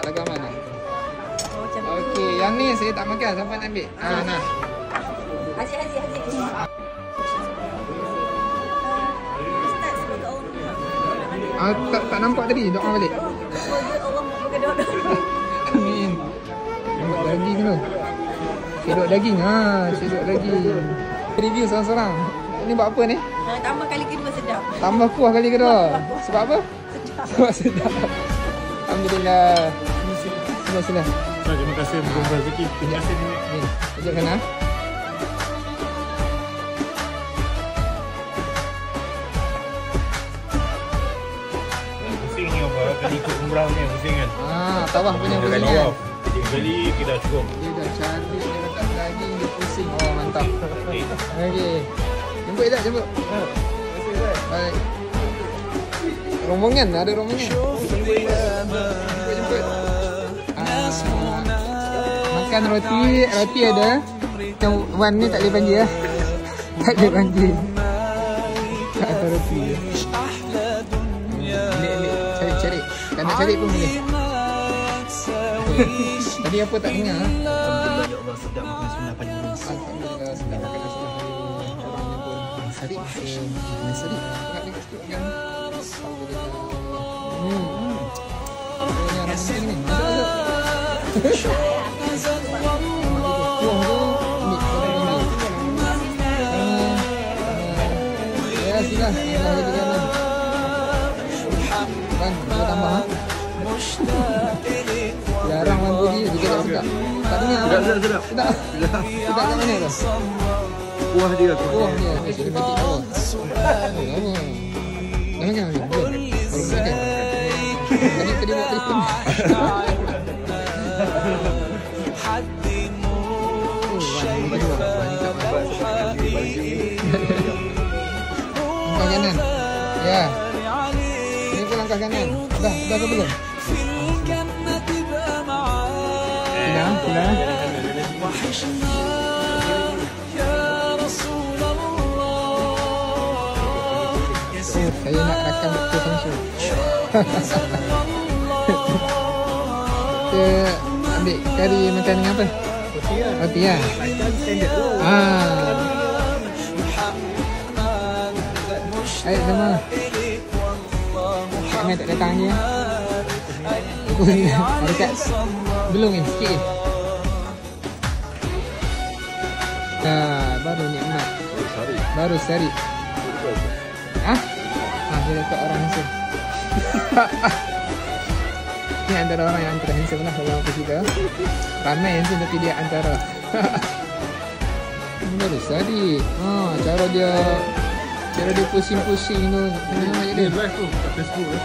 lagu aman lah. Oh, macam tu. Okey, yang ni saya tak makan. Siapa nak ambil? Nah. Haji. Ustaz sebut kat orang. Tak nampak tadi. Doa balik. Orang bukan doa. Amin. Nampak daging tu. Cedok daging. Cedok daging. Review seorang-seorang. Ini buat apa ni? Tambah kali kedua sedap. Tambah kuah kali kedua. Sebab apa? Sedap. Sebab sedap. Alhamdulillah. Sila. Terima kasih Muhammad Razaki. Terima kasih Nenek. Ni, sekejap sana. Pusing ni apa? Kali ikut umrah ni pusing kan? Tawaf punya pusing Kali kan? off. Kali kita dah cukup. Dia dah cantik, dia letak daging, dia pusing. Oh, mantap. Okey. Jemput tak? Jemput. Baik. Rombongan, ada rombongan. Jemput. Makan roti ada. Macam Wan ni tak boleh banjir lah. Tak boleh banjir. Tak ada roti. Ambil. Cari. Tak nak cari pun boleh. Tadi apa tak dengar? Alhamdulillah ya Allah, sedap makan sunnah pagi ni. Alhamdulillah sedap makan nasi pagi. Sari. Sari. Tak nak sikit kan? Alhamdulillah. Ini orang sini ni. Masuk. Ya sila. Kan, kita tambah. Jarang lampu dia tak sedap. Tak dengar. Sedap. Sedap kat mana tu? Kuah dia. Kuah dia. Dia mati kuah. Dah makan ni? Belum. Baru makan. Tadi buat telefon. Langkah kanan. Ya. Ini pun langkah kanan. Dah ke belum? Sudah. Saya nak rakam betul langsung. Kita ambil kari makan dengan apa? Roti lah. Ayo sama. Kak Ahmed tak datang je. Dekat. Belum ni, sikit je. Baru nikmat. Baru sehari. Dia letak orang handsome. Ni antara orang yang antara handsome lah kalau aku cerita. Ramai handsome tapi dia antara. Baru sehari. Cara dia pusing-pusing tu. Dia live tu kat Facebook.